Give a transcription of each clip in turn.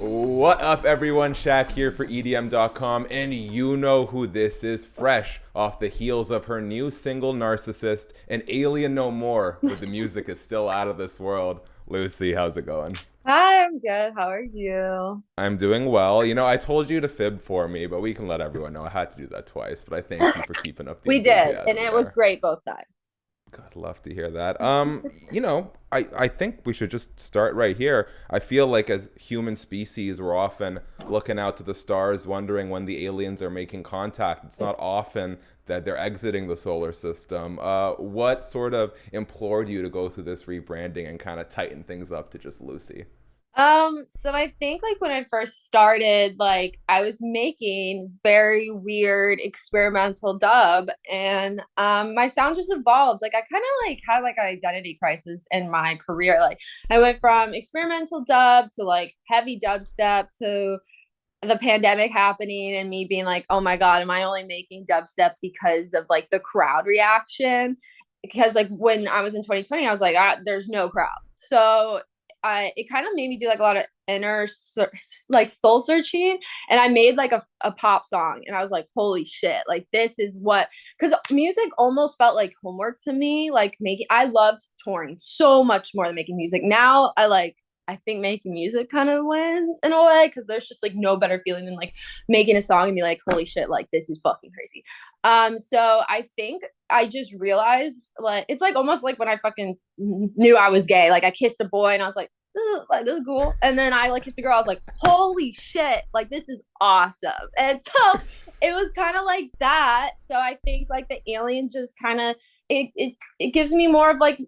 What up, everyone? Shaq here for EDM.com, and you know who this is. Fresh off the heels of her new single, Narcissist, and Alien No More, but the music is still out of this world. Lucy, how's it going? Hi, I'm good. How are you? I'm doing well. You know, I told you to fib for me, but we can let everyone know I had to do that twice, but I thank you for keeping up the We did, and enthusiasm it was there. great both times. God, love to hear that. I think we should just start right here. I feel like as human species, we're often looking out to the stars, wondering when the aliens are making contact. It's not often that they're exiting the solar system. What sort of implored you to go through this rebranding and kind of tighten things up to just Lucy? So I think like when I first started, like I was making very weird experimental dub and my sound just evolved. Like I kind of like had like an identity crisis in my career. Like I went from experimental dub to like heavy dubstep to the pandemic happening and me being like, oh my God, am I only making dubstep because of like the crowd reaction? Because like when I was in 2020, I was like, there's no crowd. So it kind of made me do like a lot of inner like soul searching, and I made like a pop song, and I was like, holy shit, like this is what, because music almost felt like homework to me. Like making, I loved touring so much more than making music. Now I think making music kind of wins in a way, because there's just like no better feeling than like making a song and be like, holy shit, like this is fucking crazy. So I think I just realized like it's like almost like when I fucking knew I was gay. Like I kissed a boy and I was like this is cool. And then I like kissed a girl, I was like, holy shit, like this is awesome. And so it was kind of like that. So I think like the alien just kind of it gives me more of like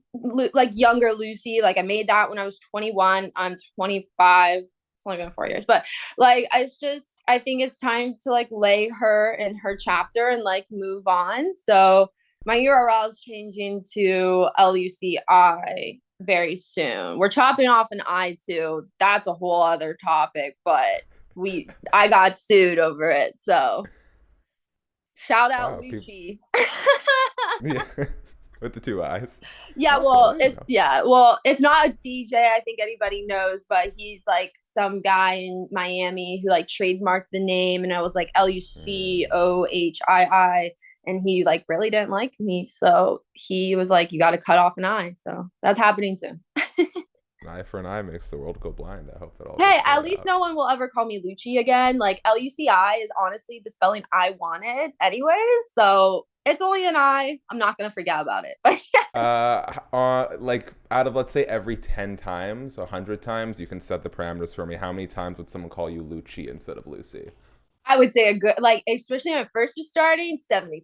younger Lucy. Like I made that when I was 21. I'm 25. It's only been 4 years, but like it's just I think it's time to like lay her in her chapter and like move on. So my URL is changing to LUCI very soon. We're chopping off an I too. That's a whole other topic, but I got sued over it. So shout out Wow, people, Luci. yeah, with the two eyes. Yeah, Okay, well, you know. well, it's not a DJ. I think anybody knows, but he's like some guy in Miami who like trademarked the name, and I was like LUCOHII, and he like really didn't like me, so he was like, "You got to cut off an eye." So that's happening soon. An eye for an eye makes the world go blind. I hope that all Hey, gets at sorted least out. no one will ever call me Lucci again. Like LUCI is honestly the spelling I wanted anyway, so it's only an I. I'm not gonna forget about it. Like out of let's say every 10 times, 100 times, you can set the parameters for me. How many times would someone call you Lucci instead of Lucy? I would say a good, like, especially when I first was starting, 70%.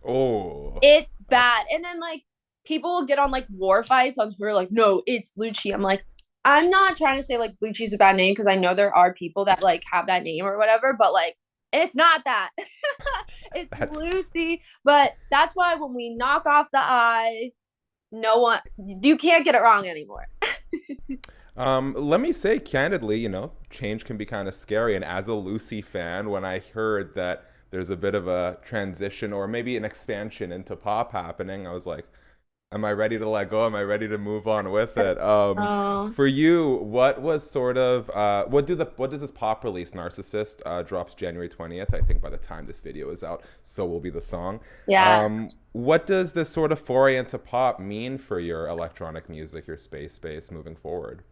Oh, It's that's bad. And then, like, people will get on, like, war fights on Twitter, like, no, it's Lucci. I'm like, I'm not trying to say, like, Lucci's a bad name, because I know there are people that, like, have that name or whatever, but, like, it's not that. It's that's Lucy. But that's why when we knock off the I, no one, you can't get it wrong anymore. Let me say candidly, change can be kind of scary. And as a Lucy fan, when I heard that there's a bit of a transition or maybe an expansion into pop happening, I was like, am I ready to let go? Am I ready to move on with it? Oh, For you, what was sort of what does this pop release Narcissist drops January 20th? I think by the time this video is out, so will be the song. yeah. What does this sort of foray into pop mean for your electronic music, your space moving forward?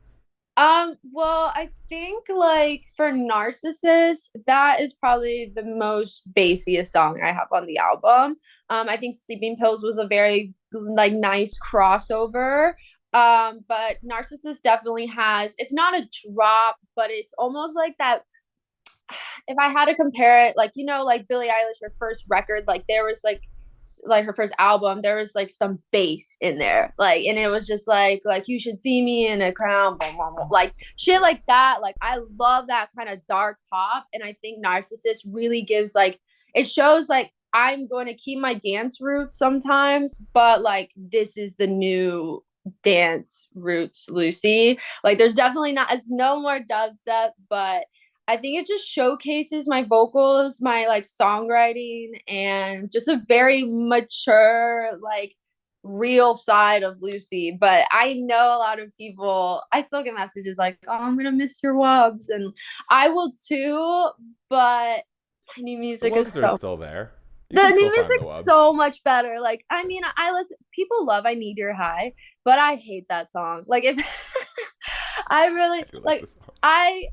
Well, I think like for Narcissist, that is probably the most bassiest song I have on the album. I think Sleeping Pills was a very like nice crossover. But Narcissist definitely has, it's not a drop, but it's almost like that. If I had to compare it, like like Billie Eilish, her first record, like there was like her first album, there was like some bass in there, like, and it was just like you should see me in a crown, blah, blah, blah, like shit like that. Like I love that kind of dark pop, and I think Narcissist really gives like it shows like I'm going to keep my dance roots sometimes, but like this is the new dance roots, Lucy. Like there's definitely not, it's no more dubstep, but I think it just showcases my vocals, my like songwriting, and just a very mature, like real side of Luci, but I know a lot of people, I still get messages like, oh, I'm gonna miss your wubs, and I will too, but my new The music is Wubs are so still there. You the can new still find the music's Wubs. so much better. Like, I mean, I listen, people love I Need Your High, but I hate that song. Like, if I I really do like like the song. I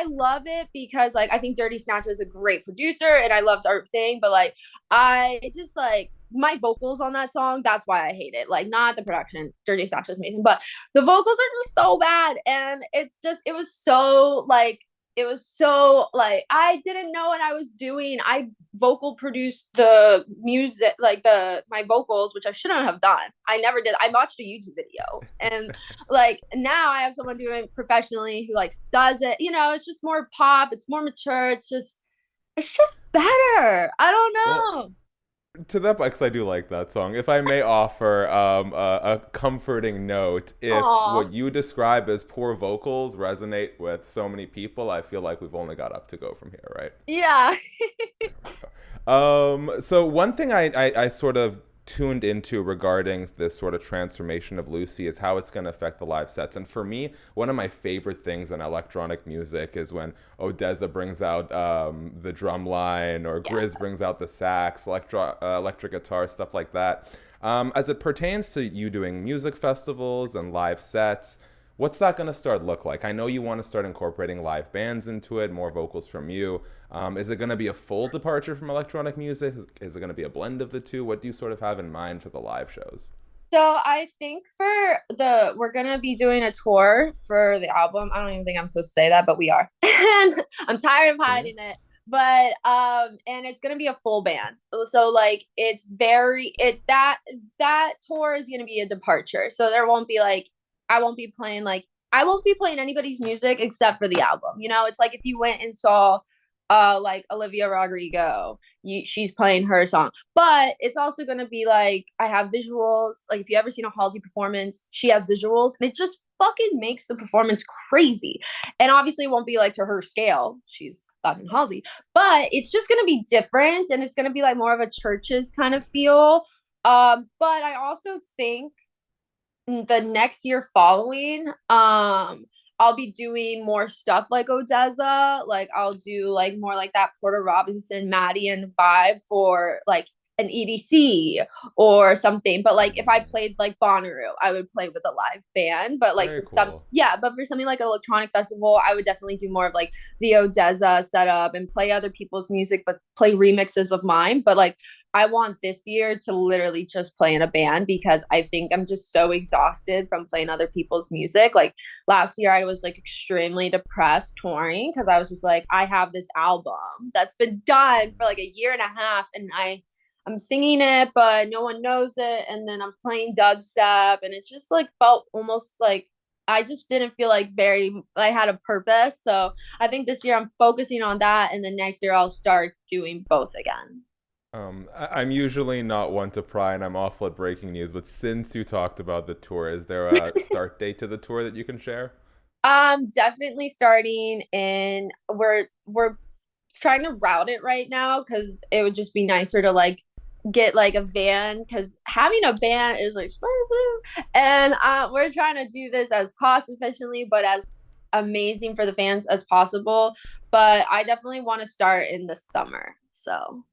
love it because like I think Dirty Snatch is a great producer and I loved our thing, but like I just like my vocals on that song, that's why I hate it. Like not the production. Dirty Snatch was amazing, but the vocals are just so bad. And it's just it was so like I didn't know what I was doing. I vocal produced the music, like the my vocals, which I shouldn't have done. I never did. I watched a YouTube video, and like now I have someone doing it professionally who like does it. You know, it's just more pop. It's more mature. It's just better. I don't Well, know. to that, because I do like that song. If I may offer a comforting note, if Aw, what you describe as poor vocals resonate with so many people, I feel like we've only got up to go from here, right? yeah. So one thing I sort of tuned into regarding this sort of transformation of Luci is how it's going to affect the live sets. And for me, one of my favorite things in electronic music is when ODESZA brings out the drum line or Yeah. Grizz brings out the sax, electric guitar, stuff like that. As it pertains to you doing music festivals and live sets, what's that going to start look like? I know you want to start incorporating live bands into it, more vocals from you. Is it going to be a full departure from electronic music? Is it going to be a blend of the two? What do you sort of have in mind for the live shows? So I think we're gonna be doing a tour for the album. I don't even think I'm supposed to say that, but we are. And I'm tired of hiding Nice. it. But and it's gonna be a full band. So like it's very it that tour is gonna be a departure. So there won't be like I won't be playing like I won't be playing anybody's music except for the album. You know, it's like if you went and saw like Olivia Rodrigo, she's playing her song, but it's also going to be like I have visuals. Like if you ever seen a Halsey performance, she has visuals, and it just fucking makes the performance crazy. And obviously, it won't be like to her scale. She's fucking Halsey, but it's just going to be different, and it's going to be like more of a churches kind of feel. But I also think the next year following, I'll be doing more stuff like ODESZA. Like I'll do like more like that Porter Robinson, Madian vibe for like an EDC or something. But like if I Mm, played like Bonnaroo, I would play with a live band. But like very for some, cool. yeah, but for something like an electronic festival, I would definitely do more of like the ODESZA setup and play other people's music, but play remixes of mine. But like I want this year to literally just play in a band because I think I'm just so exhausted from playing other people's music. Like last year, I was like extremely depressed touring because I was just like, I have this album that's been done for like a year and a half, and I'm singing it, but no one knows it, and then I'm playing dubstep, and it just like felt almost like I just didn't feel like very I had a purpose. So I think this year I'm focusing on that, and then next year I'll start doing both again. I'm usually not one to pry, and I'm awful at breaking news. But since you talked about the tour, is there a start date to the tour that you can share? Definitely starting in we're trying to route it right now because it would just be nicer to like get like a van because having a van is like expensive, and we're trying to do this as cost efficiently but as amazing for the fans as possible. But I definitely want to start in the summer. So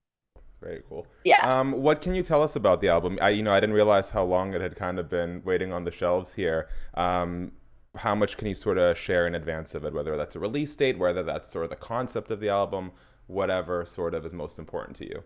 Very cool. yeah. What can you tell us about the album? I didn't realize how long it had kind of been waiting on the shelves here. How much can you sort of share in advance of it, whether that's a release date, whether that's sort of the concept of the album, whatever sort of is most important to you?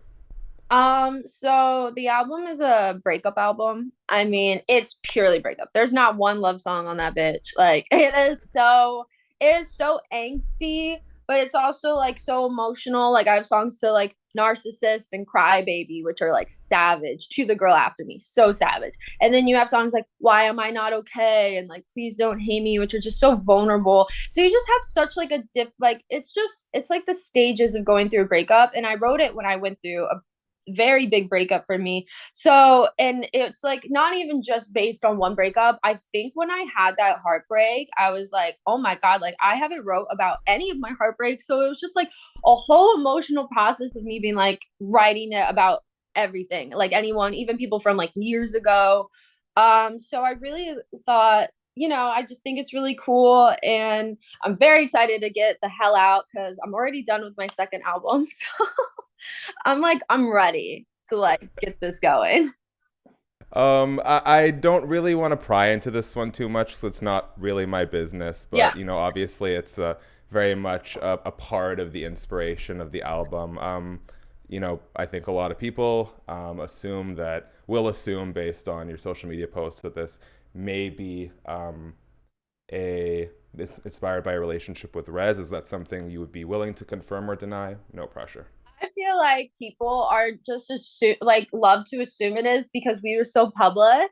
So the album is a breakup album. I mean, it's purely breakup. There's not one love song on that bitch. Like it is so angsty, but it's also like so emotional. Like I have songs to like Narcissist and Cry Baby, which are like savage to the girl after me. So savage. And then you have songs like Why Am I Not Okay? And like Please Don't Hate Me, which are just so vulnerable. So you just have such like a dip, like it's like the stages of going through a breakup. And I wrote it when I went through a very big breakup for me. So, and it's like not even just based on one breakup. I think when I had that heartbreak, I was like, oh my God, like I haven't wrote about any of my heartbreaks. So it was just like a whole emotional process of me being like writing it about everything. Like anyone, even people from like years ago. So I really thought, I just think it's really cool, and I'm very excited to get the hell out because I'm already done with my second album. So I'm ready to like get this going. I don't really want to pry into this one too much, so it's not really my business. Yeah. But obviously, it's very much a part of the inspiration of the album. I think a lot of people will assume based on your social media posts that this may be this inspired by a relationship with REZZ. Is that something you would be willing to confirm or deny? No pressure. I feel like people are just like love to assume it is because we were so public.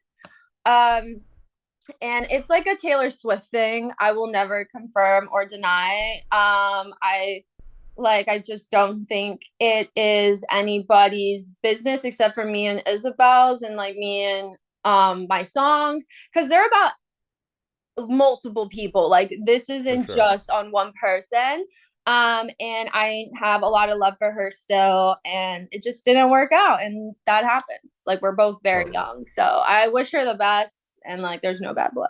Um, and it's like a Taylor Swift thing. I will never confirm or deny. I just don't think it is anybody's business except for me and Isabel's, and like me and my songs, because they're about multiple people. Like this For isn't sure. just on one person. And I have a lot of love for her still, and it just didn't work out, and that happens. Like we're both very Totally. young, so I wish her the best, and like there's no bad blood.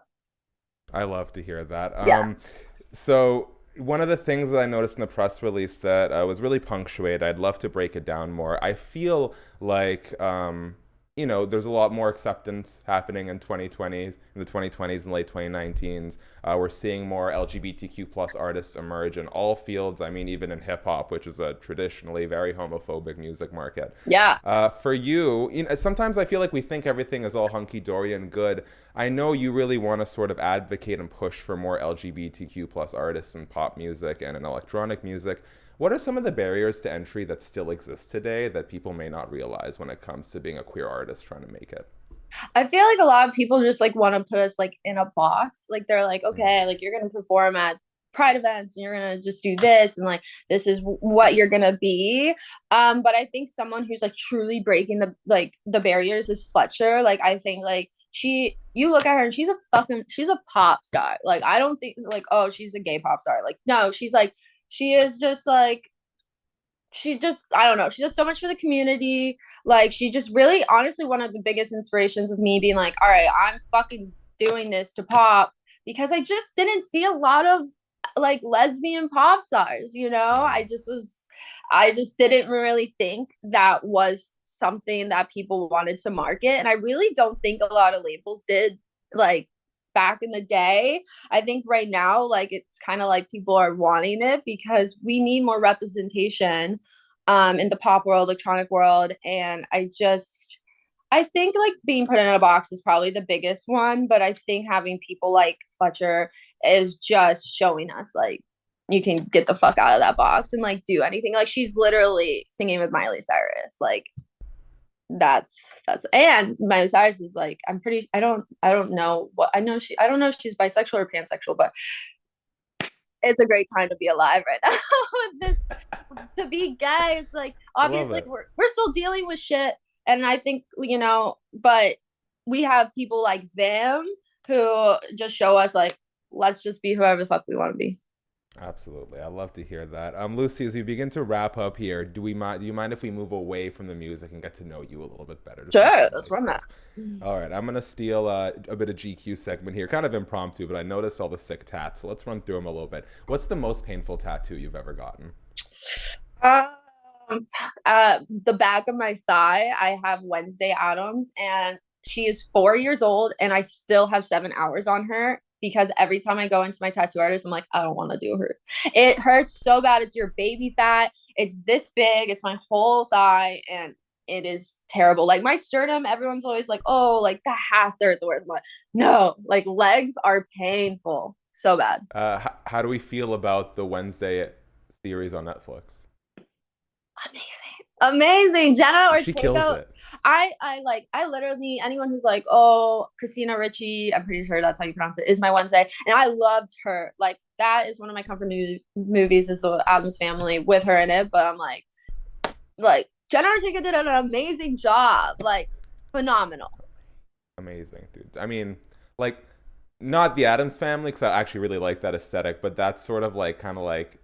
I love to hear that. Yeah. So one of the things that I noticed in the press release that was really punctuated, I'd love to break it down more. I feel like there's a lot more acceptance happening in 2020s, in the 2020s and late 2019s. We're seeing more LGBTQ plus artists emerge in all fields. I mean, even in hip hop, which is a traditionally very homophobic music market. Yeah. For you, sometimes I feel like we think everything is all hunky dory and good. I know you really want to sort of advocate and push for more LGBTQ plus artists in pop music and in electronic music. What are some of the barriers to entry that still exist today that people may not realize when it comes to being a queer artist trying to make it? I feel like a lot of people just like want to put us like in a box. Like they're like, Mm, okay, like you're gonna perform at pride events and you're gonna just do this, and like this is what you're gonna be. But I think someone who's like truly breaking the barriers is Fletcher. Like I think like you look at her and she's a pop star. Like I don't think like, oh, she's a gay pop star. Like no, she is just like, she just, I don't know, she does so much for the community. Like she just really honestly one of the biggest inspirations of me being like, all right, I'm fucking doing this to pop, because I just didn't see a lot of like lesbian pop stars, mm. I just didn't really think that was something that people wanted to market, and I really don't think a lot of labels did, like back in the day. I think right now, like it's kind of like people are wanting it because we need more representation in the pop world, electronic world. And I think like being put in a box is probably the biggest one, but I think having people like Fletcher is just showing us like you can get the fuck out of that box and like do anything. Like she's literally singing with Miley Cyrus. Like that's and Miley Cyrus is like, I'm pretty, I don't know what, I don't know if she's bisexual or pansexual, but it's a great time to be alive right now. This, to be gay, it's like Love obviously like it. we're still dealing with shit, and I think but we have people like them who just show us like, let's just be whoever the fuck we want to be. Absolutely. I love to hear that. Lucy, as we begin to wrap up here, do you mind if we move away from the music and get to know you a little bit better? Just some Sure, let's family run that. stuff. All right, I'm gonna steal a bit of GQ segment here, kind of impromptu, but I noticed all the sick tats, so let's run through them a little bit. What's the most painful tattoo you've ever gotten? The back of my thigh, I have Wednesday Adams, and she is 4 years old, and I still have 7 hours on her because every time I go into my tattoo artist, I'm like, I don't want to do her. It hurts so bad. It's your baby fat. It's this big. It's my whole thigh, and it is terrible. Like my sternum, everyone's always like, oh, like that has to hurt the worst. I'm like, no, like legs are painful. So bad. How do we feel about the Wednesday series on Netflix? Amazing. Amazing. Jenna She kills Ortega. it. I literally, anyone who's like, oh, Christina Ricci, I'm pretty sure that's how you pronounce it, is my Wednesday. And I loved her. Like that is one of my movies, is the Addams Family with her in it. But I'm like Jenna Ortega did an amazing job. Like phenomenal. Amazing, dude. I mean, like, not the Adams Family, because I actually really like that aesthetic, but that's sort of like kind of like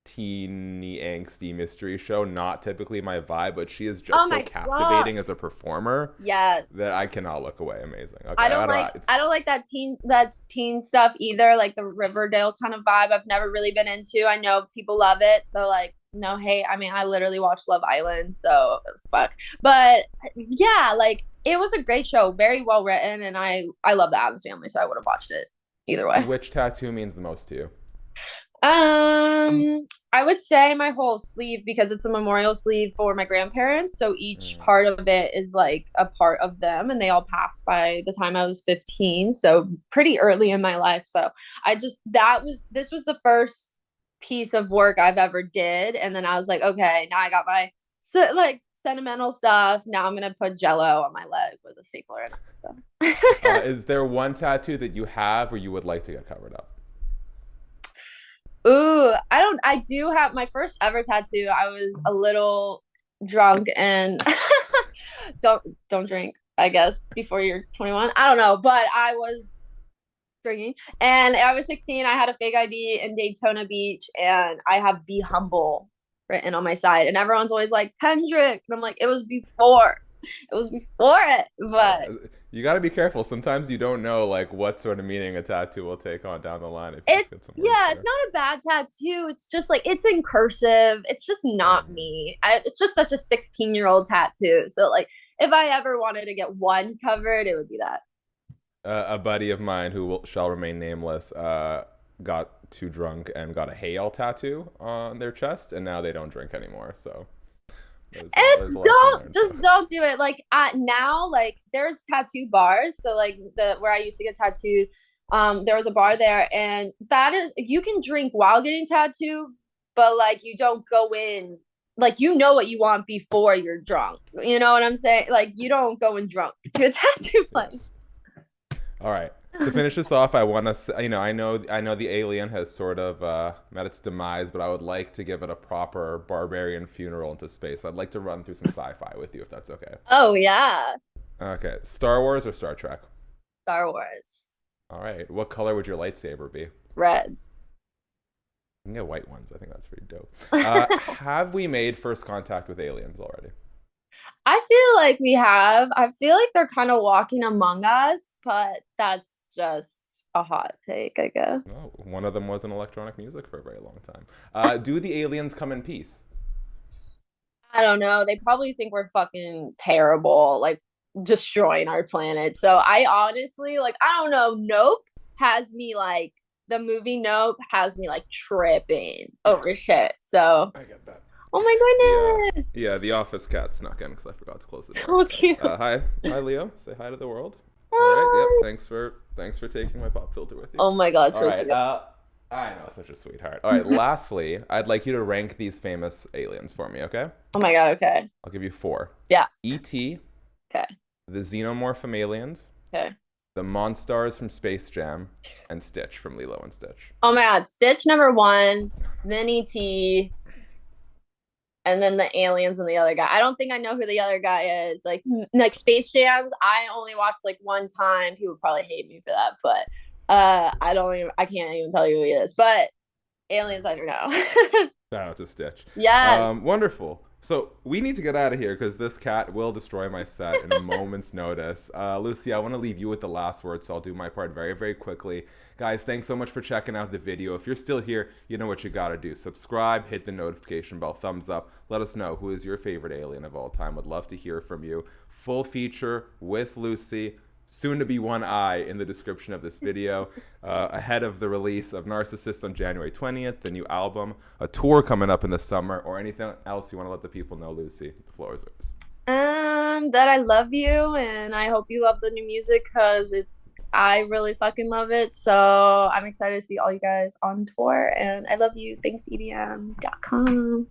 teeny angsty mystery show. Not typically my vibe, but she is Oh just so my God. captivating as a performer Yes. that I cannot look away. Amazing. Okay, I I don't don't like know. It's I don't like that's teen stuff either, like the Riverdale kind of vibe. I've never really been into. I know people love it, so like no hate. I mean, I literally watched Love Island, so fuck. But yeah, like it was a great show, very well written, and I love the Addams Family, so I would have watched it either way. which tattoo means the most to you? I would say my whole sleeve because it's a memorial sleeve for my grandparents. So each Mm. part of it is like a part of them, and they all passed by the time I was 15. So pretty early in my life. So this was the first piece of work I've ever did. And then I was like, okay, now I got my like sentimental stuff. Now I'm gonna put Jello on my leg with a stapler in it. So. Is there one tattoo that you have or you would like to get covered up? Ooh, I do have my first ever tattoo. I was a little drunk and don't don't drink, I guess, before you're 21. I don't know, but I was drinking and I was 16. I had a fake ID in Daytona Beach and I have Be Humble written on my side. And everyone's always like, Kendrick. And I'm like, it was before. It was before it. But You got to be careful. Sometimes you don't know like what sort of meaning a tattoo will take on down the line if you it's just get some words yeah, it's there. not a bad tattoo. It's just like it's in cursive. It's just not Mhm. me. It's just such a 16-year-old tattoo. So like if I ever wanted to get one covered, it would be that. A buddy of mine shall remain nameless got too drunk and got a hail tattoo on their chest, and now they don't drink anymore. So It's there's a lesson don't learned. just don't do it. Like now, like there's tattoo bars. So like the where I used to get tattooed, there was a bar there, and that is you can drink while getting tattooed, but like you don't go in like you know what you want before you're drunk. You know what I'm saying? Like you don't go in drunk to a tattoo place. Yes. All right. To finish this off, I want to, I know the alien has sort of met its demise, but I would like to give it a proper barbarian funeral into space. I'd like to run through some sci-fi with you, if that's okay. Oh yeah, Okay. Star Wars or Star Trek? Star Wars. All right. What color would your lightsaber be? You Red. can get white ones. I think that's pretty dope. Have we made first contact with aliens already? I feel like we have. I feel like they're kind of walking among us, but that's just a hot take, I guess. No, one of them was in electronic music for a very long time. Do the aliens come in peace? I don't know. They probably think we're fucking terrible, like destroying our planet. So I honestly, like, I don't know. Nope has me like the movie Nope has me like tripping over shit. So, I get that. oh Yeah, my goodness. yeah. The office cat snuck in because I forgot to close the door. So cute. Hi, Leo. Say hi to the world. All right. Yep. Thanks for taking my pop filter with you. Oh my god, All so right. cute. I know, such a sweetheart. All right. Lastly, I'd like you to rank these famous aliens for me. Okay. Oh my god, okay. I'll give you four. Yeah. E.T., Okay. the Xenomorph from Aliens, Okay. the Monstars from Space Jam, and Stitch from Lilo and Stitch. Oh my god, Stitch number one, then E.T., and then the aliens and the other guy. I don't think I know who the other guy is. Like Space Jams, I only watched like one time. People would probably hate me for that, but I can't even tell you who he is. But aliens, I don't know. Shout out to Stitch. Yes. Wonderful. So we need to get out of here because this cat will destroy my set in a moment's notice. Luci, I want to leave you with the last word, so I'll do my part very, very quickly. Guys, thanks so much for checking out the video. If you're still here, you know what you got to do. Subscribe, hit the notification bell, thumbs up. Let us know who is your favorite alien of all time. Would love to hear from you. Full feature with Luci, soon to be one eye in the description of this video, ahead of the release of Narcissist on January 20th, the new album, a tour coming up in the summer, or anything else you want to let the people know, Luci. The floor is yours. That I love you and I hope you love the new music because I really fucking love it. So I'm excited to see all you guys on tour and I love you. Thanks, EDM.com.